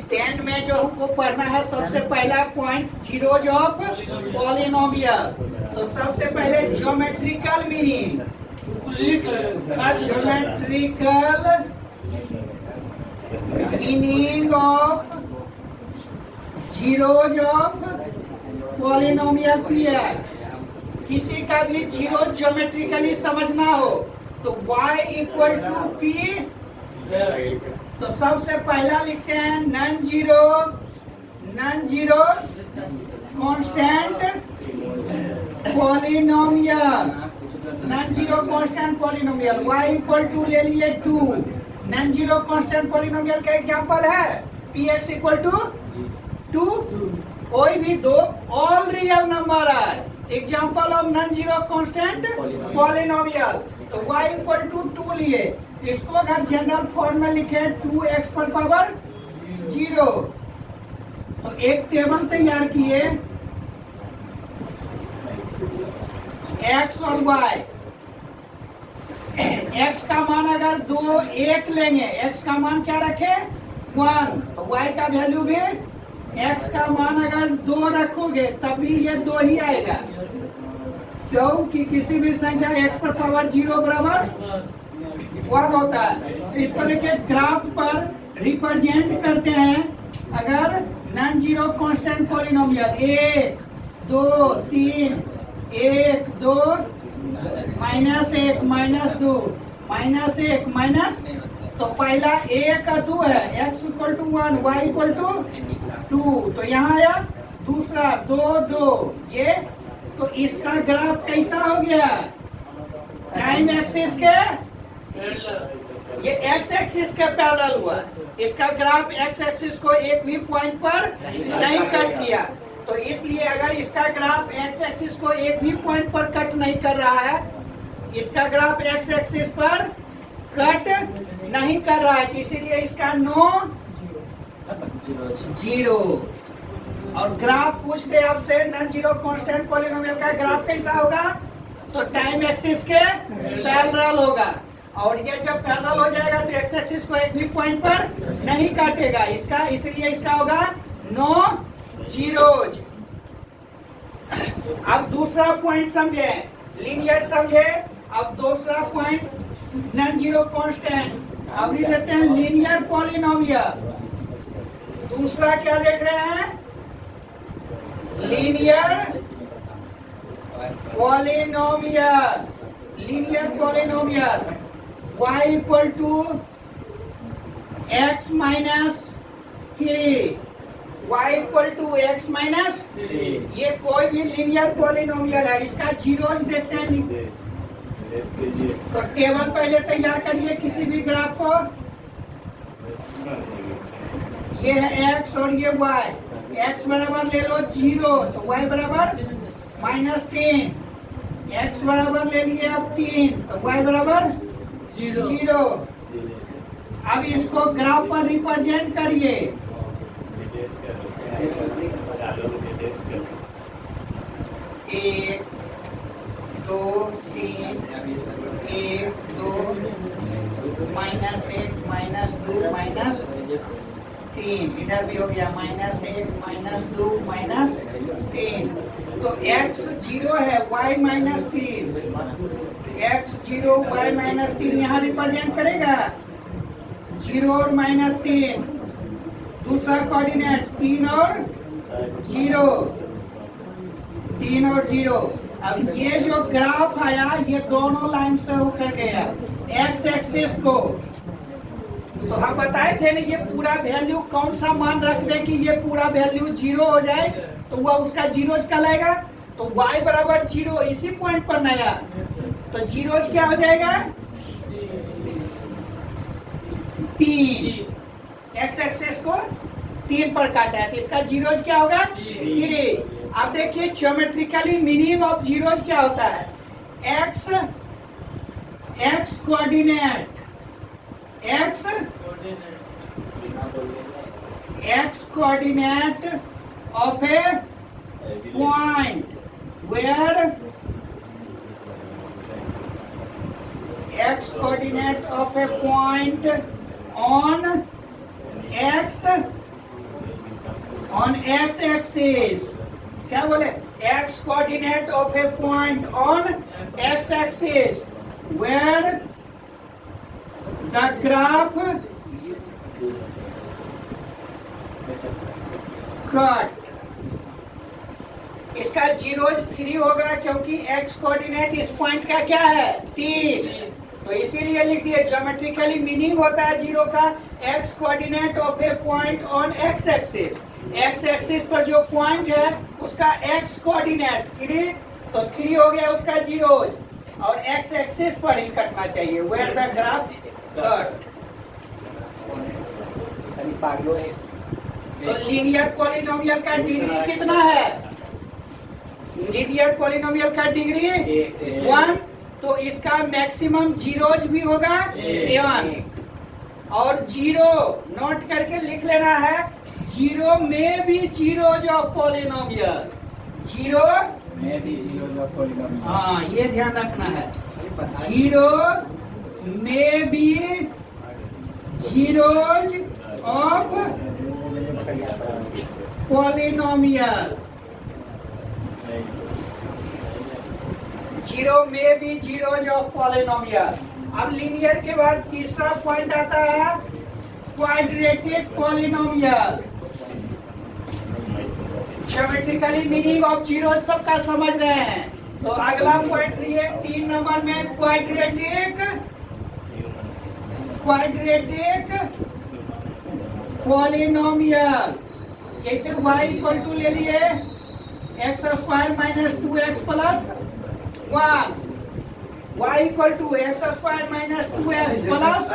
Tenth में जो हमको पढ़ना है सबसे पहला पॉइंट जीरोज ऑफ पॉलिनोमियल। तो सबसे पहले geometrical meaning, geometrical meaning of zeros of polynomial px. किसी का भी जीरो ज्योमेट्रिकली समझना हो तो y इक्वल टू पी। तो सबसे पहला लिखते हैं non zero constant polynomial, non zero constant polynomial. y equal to ले लिए 2। नॉन जीरो कांस्टेंट पॉलिनोमियल का एग्जांपल है px इक्वल टू 2। कोई भी दो ऑल रियल नंबर है example of non zero constant polynomial. तो y इक्वल टू 2 लिए, इसको अगर जनरल फॉर्म में लिखे 2x पर पावर 0। तो एक टेबल तैयार किए x और y। x का मान अगर 2 1 लेंगे, x का मान क्या रखे 1, तो y का वैल्यू भी x का मान अगर 2 रखोगे तब भी ये 2 ही आएगा, क्योंकि किसी भी संख्या x पर पावर 0 बराबर 1 होता है। तो इसको देखिए ग्राफ पर रिप्रेजेंट करते हैं। अगर non zero constant polynomial 1 2 3 1 2 -1 -2 -1 minus, तो पहला a का 2 है, x equal to 1 y equal to 2। तो यहाँ आया दूसरा 2 2 ये। तो इसका ग्राफ कैसा हो गया टाइम एक्सिस के, ये x एक्सिस के पैरेलल हुआ। इसका ग्राफ x एक्सिस को एक भी पॉइंट पर नहीं कट किया। तो इसलिए अगर इसका ग्राफ x एक्सिस को एक भी पॉइंट पर कट नहीं कर रहा है, इसका ग्राफ x एक्सिस पर कट नहीं कर रहा है, इसीलिए इसका नो जीरो। और ग्राफ पूछ दे आपसे नॉन जीरो कांस्टेंट पॉलिनोमियल का ग्राफ कैसा होगा, तो टाइम एक्सिस के पैरेलल होगा। और ये जब पैरेलल हो जाएगा तो एक्स एक्सिस को एक भी पॉइंट पर नहीं काटेगा इसका, इसलिए इसका होगा नो जीरोज। अब दूसरा पॉइंट समझे, लीनियर समझे। अब दूसरा पॉइंट नॉन जीरो कांस्टेंट। अब लिख लेते हैं लीनियर पॉलिनोमियल। दूसरा क्या देख रहे हैं, linear polynomial. Linear polynomial y equal to x minus 3, y equal to x minus, ये कोई भी लीनियर पॉलिनोमियल है। इसका जीरोज देखते हैं। तो टेबल पहले तैयार करिए किसी भी ग्राफ को। ये है x और ये y। x बराबर ले लो 0, तो y बराबर -3। x बराबर ले लिए अब 3, तो y बराबर 0। अब इसको ग्राफ पर रिप्रेजेंट करिए। एक 2 3 1 2 -1 -2 -3, इधर भी हो गया -1 -2 -3। तो x 0 है, y -3, x 0 y -3 यहाँ रिप्रेजेंट करेगा 0 और -3। दूसरा कोऑर्डिनेट 3 और 0, 3 और 0। अब ये जो ग्राफ आया ये दोनों लाइन से होकर गया x एक्सिस को। तो हम बताए थे ना ये पूरा वैल्यू कौन सा मान रख दे कि ये पूरा वैल्यू 0 हो जाए तो वह उसका जीरोज कहलाएगा। तो y बराबर 0 इसी पॉइंट पर नया, तो जीरोज क्या हो जाएगा 3। x एक्सिस को 3 पर काटा है तो इसका जीरोज क्या होगा 3। अब देखिए ज्योमेट्रिकली मीनिंग ऑफ जीरोज क्या होता है, x coordinate, x coordinate of a point where x coordinate of a point on x axis. क्या बोले? x coordinate of a point on x axis where the graph cut. इसका 0 होगा क्योंकि x coordinate इस point का क्या है? 3, तो इसीलिए लिख दिए। ज्योमेट्रिकली मीनिंग होता है 0 का x coordinate of A point on x axis. x axis पर जो पॉइंट है उसका x कोऑर्डिनेट 3, तो 3 हो गया उसका 0, और x एक्सिस पर ही कटना चाहिए। Where the graph cut. तो लीनियर पॉलिनोमियल का डिग्री कितना है? लीनियर पॉलिनोमियल का डिग्री 1, तो इसका मैक्सिमम जीरोज भी होगा 1, और 0 नोट करके लिख लेना है। 0 में भी जीरोज ऑफ पॉलिनोमियल, 0 में भी जीरोज ऑफ पॉलिनोमियल, हाँ ये ध्यान रखना है। 0 में भी जीरोज ऑफ पॉलिनोमियल, 0 में भी जीरोज ऑफ पॉलिनोमियल। अब लीनियर के बाद तीसरा पॉइंट आता है quadratic polynomial. Geometrically meaning of zero सबका समझ रहे हैं, तो अगला पॉइंट लिए 3 नंबर में क्वाड्रेटिक पॉलिनोमियल। जैसे y इक्वल टू ले लिए x square minus 2x plus 1, y equal to x square minus 2x plus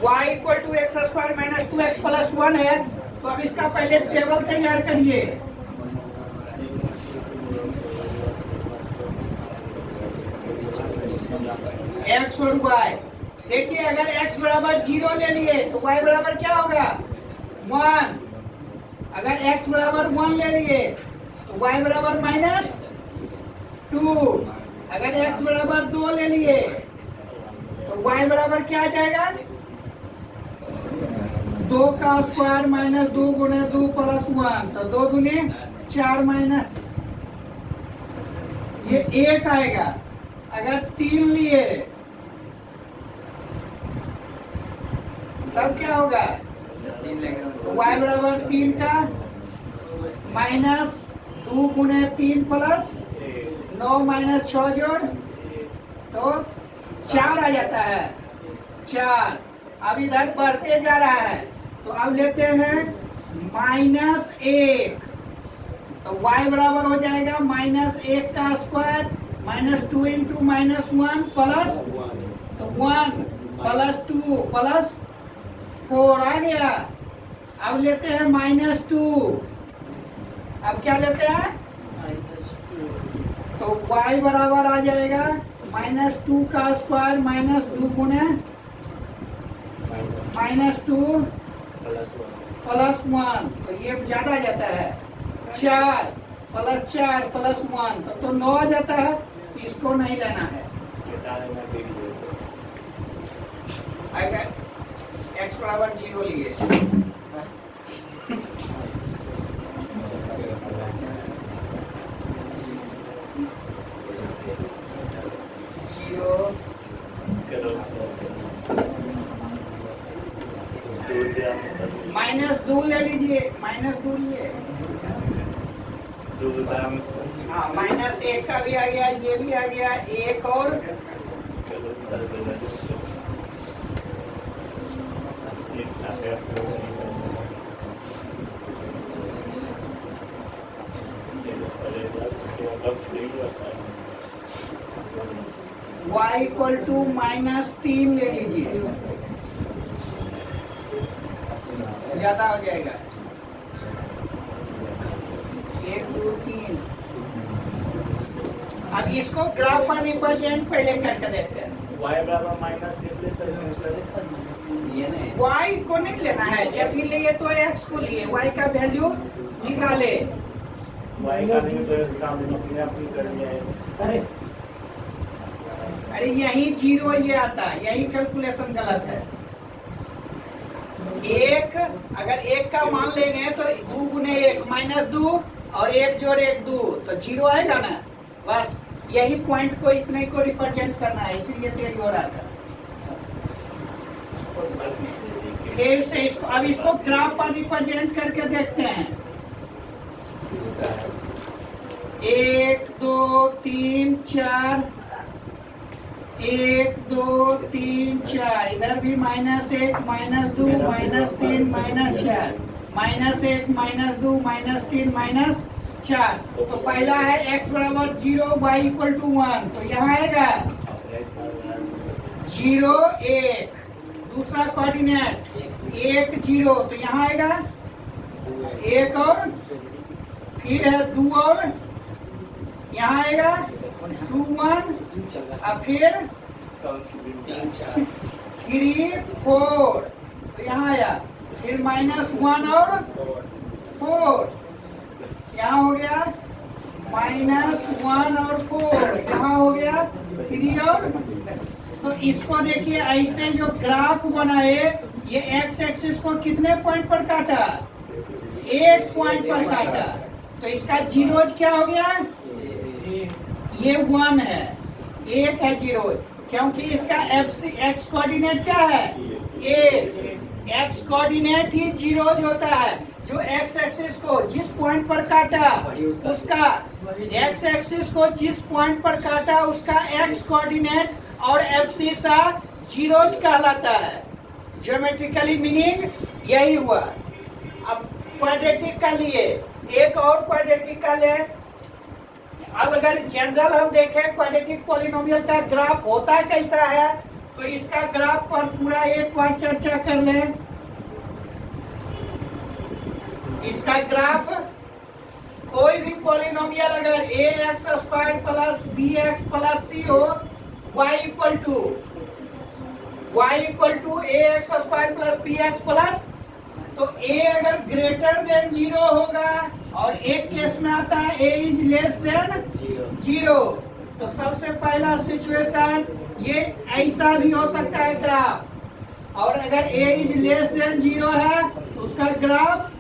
y equal to x square minus 2x plus 1 है। तो अब इसका पहले टेबल तैयार करिए। x और y, देखिए अगर x बराबर 0 ले लिए तो y बराबर क्या होगा? 1। अगर x बराबर 1 ले लिए तो y बराबर माइनस 2। अगर x बराबर 2 ले लिए तो y बराबर क्या आ जाएगा? 2 का स्क्वायर माइनस 2 गुणे 2 प्लस 1, तो 2 दूने 4 माइनस ये 1 आएगा। अगर 3 लिए तब क्या होगा? तो y बराबर 3 का माइनस 2 गुणे 3 प्लस 9 माइनस 6 जोड़ तो 4 आ जाता है। 4 अब इधर बढ़ते जा रहा है, तो अब लेते हैं -1, तो y बराबर हो जाएगा -1 का स्क्वायर माइनस 2 इंटू -1 प्लस तो 1 प्लस 2 प्लस 4 आ गया। अब लेते हैं -2, अब क्या लेते हैं? तो y बराबर आ जाएगा -2 का स्क्वायर माइनस 2 गुणे -2 प्लस 1, तो ये ज्यादा आ जाता है। 4 प्लस 4 प्लस 1 तो 9 आ जाता है। इसको नहीं लेना है। अगर x बराबर 0 लिए -2 ले लीजिए, -2 लिए हाँ, -1 का भी आ गया, ये भी आ गया, 1 और y इक्वल टू -3 ले लीजिए, ज्यादा हो जाएगा। 1 2 3। अब इसको ग्राफ पर रिप्रेजेंट पहले करके देखते हैं। y बराबर y को नहीं लेना है, जब भी लिए तो x को लिए, y का वैल्यू निकाले। वाई का नहीं तो इसका हमने अपने आप ही कर लिया है। अरे यही जीरो ये आता है, यही कैलकुलेशन गलत है। एक अगर एक का मान लेंगे तो 2 गुने 1 माइनस 2 और 1 जोड़ 1 2 तो जीरो आएगा ना। बस यही पॉइंट को इतने को रिप्रेजेंट करना है, इसलिए तेरी हो रहा था। फिर से इसको अब इसको ग्राफ पर रिप्रेजेंट करके देखते हैं। 1 2 3 4 1 2 3 4 इधर भी -1 -2 -3 -4 -1 -2 -3 -4। तो पहला है x बराबर 0 y इक्वल टू 1, तो यहाँ आएगा 0 1। दूसरा कोऑर्डिनेट 1 0, तो यहाँ आएगा 1 और फिर है 2 और यहाँ आएगा 2 1 और फिर 3 4, तो यहाँ आया फिर -1 और 4, यहाँ हो गया -1 और 4, यहाँ हो गया 3 और। तो इसको देखिए ऐसे जो ग्राफ बनाए ये एक्स एक्सिस को कितने पॉइंट पर काटा, 1 पॉइंट पर काटा। तो इसका जीरोज क्या हो गया, ये 1 है, 1 है जीरोज, क्योंकि इसका एक्स कोऑर्डिनेट क्या है 1। एक्स कोऑर्डिनेट ही जीरोज होता है। जो एक्स एक्सिस को जिस पॉइंट पर काटा उसका एक्स एक्सिस को जिस पॉइंट पर काटा उसका एक्स कोऑर्डिनेट और एब्सिसा जीरोज कहलाता है। ज्योमेट्रिकली मीनिंग यही हुआ। अब क्वाड्रेटिक का लिए एक और क्वाड्रेटिक का ले। अब अगर जनरल हम देखें क्वाड्रेटिक पॉलिनोमियल का ग्राफ होता कैसा है, तो इसका ग्राफ पर पूरा एक बार चर्चा कर लें। इसका ग्राफ कोई भी पॉलिनोमियल अगर ax² plus bx plus c हो, y equal to ax² plus bx plus, तो a अगर ग्रेटर देन 0 होगा और एक केस में आता है a इज लेस देन 0। तो सबसे पहला सिचुएशन ये ऐसा भी हो सकता है ग्राफ। और अगर a इज लेस देन 0 है तो उसका ग्राफ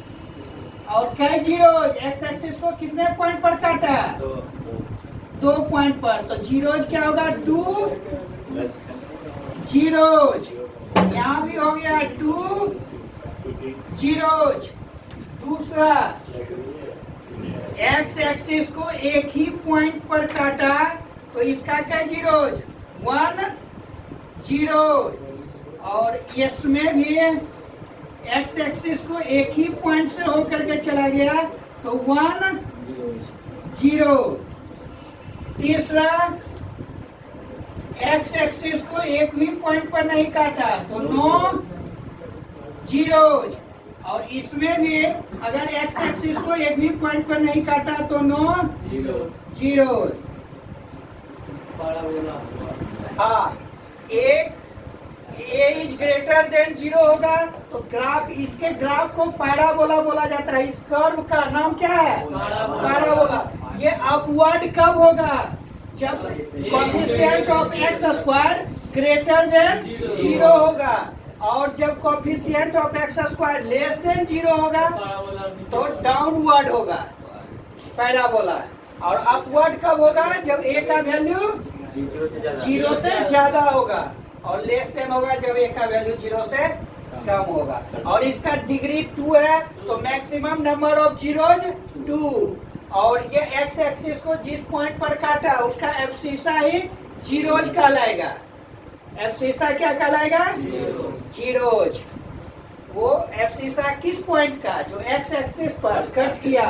और क्या जीरो एक्स एक्सिस को कितने पॉइंट पर काटा, 2 पॉइंट पर। तो जीरोज क्या होगा 2 जीरोज, यहाँ भी हो गया 2 जीरोज। दूसरा एक्स एक्सिस को एक ही पॉइंट पर काटा तो इसका क्या जीरोज 1 जीरो। और इसमें भी एक्स एक्सिस को एक ही पॉइंट से होकर के चला गया तो 1 0। तीसरा एक्स एक्सिस को एक भी पॉइंट पर नहीं काटा तो 9 जीरोज। और इसमें भी अगर एक्स एक्सिस को एक भी पॉइंट पर नहीं काटा तो 9 जीरोज। हाँ, एक a इज ग्रेटर देन 0 होगा तो ग्राफ, इसके ग्राफ को पैराबोला बोला जाता है। इस कर्व का नाम क्या है पैराबोला। ये अपवर्ड कब होगा, जब coefficient of x² greater than 0 होगा, और जब coefficient of x² less than 0 होगा तो डाउनवर्ड होगा पैराबोला। और अपवर्ड कब होगा, जब a का वैल्यू 0 से ज्यादा होगा और लेस देन होगा जब a का वैल्यू 0 से कम होगा। और इसका डिग्री 2 है तो मैक्सिमम नंबर ऑफ जीरोज 2। और ये एक्स एक्सिस को जिस पॉइंट पर काटा उसका एब्सिसा ही जीरोज कहलाएगा। एब्सिसा क्या कहलाएगा जीरोज। वो एब्सिसा किस पॉइंट का, जो एक्स एक्सिस पर कट किया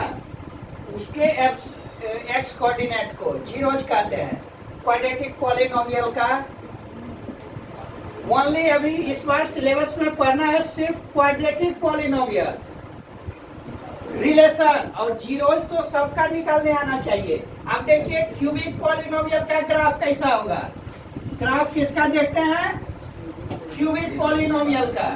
उसके एक्स कोऑर्डिनेट को जीरोज कहते हैं। क्वाड्रेटिक पॉलिनोमियल का ओनली अभी इस बार सिलेबस में पढ़ना है सिर्फ क्वाड्रेटिक पॉलिनोमियल रिलेशन, और जीरोज तो सबका निकालने आना चाहिए। अब देखिए क्यूबिक पॉलिनोमियल का ग्राफ कैसा होगा। ग्राफ किसका देखते हैं, क्यूबिक पॉलिनोमियल का।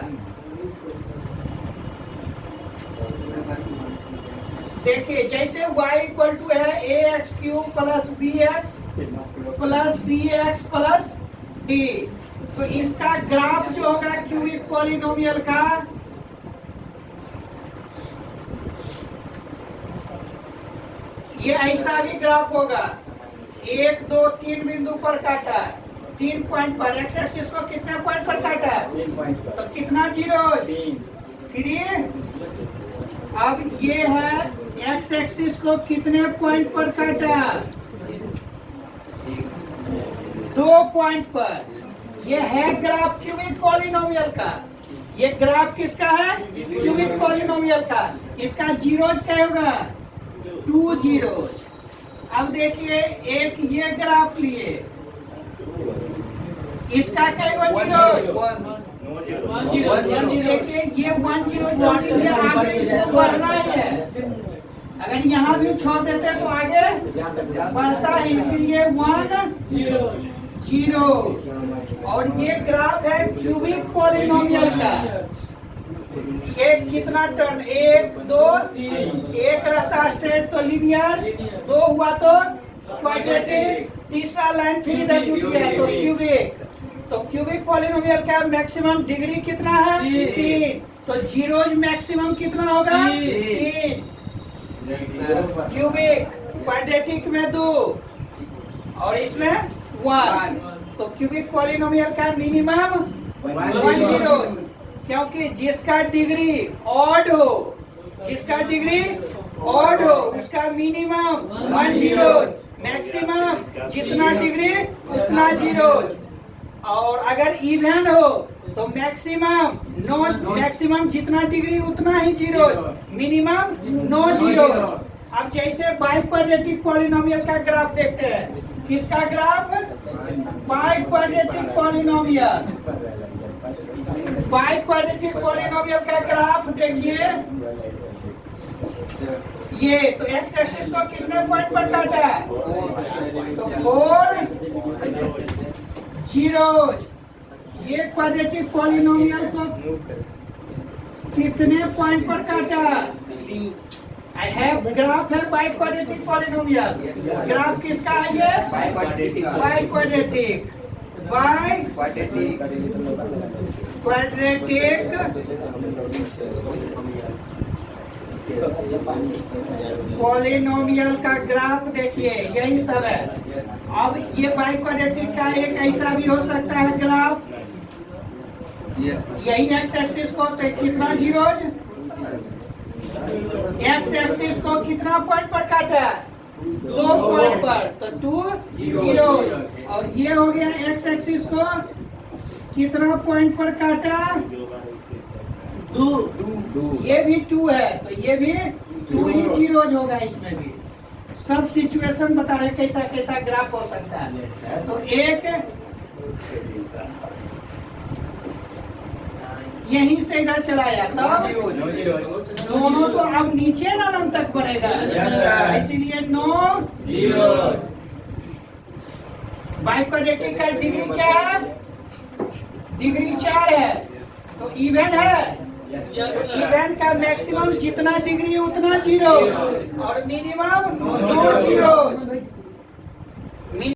देखिए जैसे y इक्वल टू है ax cube plus bx plus cx plus d, तो इसका ग्राफ जो होगा क्यूबिक पॉलिनोमियल का ये ऐसा भी ग्राफ होगा। 1 2 3 बिंदु पर काटा, 3 पॉइंट पर, एक्स एक्सिस को कितने पॉइंट पर काटा, तो कितना जीरो, 3। अब ये है एक्स एक्सिस को कितने पॉइंट पर काटा, 2 पॉइंट पर। ये है ग्राफ क्यूबिक पॉलिनोमियल का। ये ग्राफ किसका है, क्यूबिक पॉलिनोमियल का। इसका जीरोज क्या होगा, 2 जीरोज। अब देखिए एक ये ग्राफ लिए, इसका क्या होगा, जीरो। देखिए ये 1 जीरो जोड़ दीजिए, आगे इसको बढ़ना ही है। अगर यहाँ भी छोड़ देते तो आगे बढ़ता है, इसीलिए 1 जीरो। और ये ग्राफ है क्यूबिक पॉलिनोमियल का। ये कितना टर्न, 1 2 3, एक रहता स्ट्रेट तो लीनियर, 2 हुआ तो क्वाड्रेटिक, तीसरा लाइन फिर इधर जुट गया तो क्यूबिक। तो क्यूबिक पॉलिनोमियल का मैक्सिमम डिग्री कितना है, 3। तो जीरोज मैक्सिमम कितना होगा, 3। क्यूबिक क्वाड्रेटिक में 2 और इसमें 1। तो क्यूबिक पॉलिनोमियल का मिनिमम 1 जीरो, क्योंकि जिसका डिग्री ऑड हो, जिसका डिग्री ऑड हो उसका मिनिमम 1 जीरो, मैक्सिमम जितना डिग्री उतना जीरो। और अगर इवन हो तो मैक्सिमम मैक्सिमम जितना डिग्री उतना ही जीरो, मिनिमम 9 जीरो। अब जैसे बाई क्वाड्रेटिक पॉलिनोमियल का ग्राफ देखते हैं, किसका graph, by quadratic polynomial. By quadratic polynomial का ग्राफ देखिए, ये तो एक्स एक्सिस को कितने पॉइंट पर काटा है, तो 4 जीरोज। ये क्वाड्रेटिक पॉलिनोमियल को कितने पॉइंट पर काटा, आई हैव ग्राफ है बाई क्वाड्रेटिक पॉलिनोमियल। ग्राफ किसका है ये, by quadratic, by quadratic polynomial का ग्राफ देखिए, यही सब है। अब ये बाई क्वाड्रेटिक का एक ऐसा भी हो सकता है ग्राफ, यही एक्स एक्सिस को तो कितना जीरोज, एक्स एक्सिस को कितना पॉइंट पर काटा, 2 पॉइंट पर, तो 2 जीरोज। और ये हो गया एक्स एक्सिस को कितना पॉइंट पर काटा, 2। ये भी 2 है तो ये भी 2 ही जीरोज होगा। इसमें भी सब सिचुएशन बता रहे कैसा कैसा ग्राफ हो सकता है। तो एक यहीं से इधर चलाया तब दोनों तो अब नीचे ना अनंत तक बढ़ेगा, इसीलिए 9 जीरो। बाई क्वाड्रेटिक का डिग्री क्या है, डिग्री 4 है तो इवन है। इवन का मैक्सिमम जितना डिग्री उतना जीरो और मिनिमम 9 जीरो।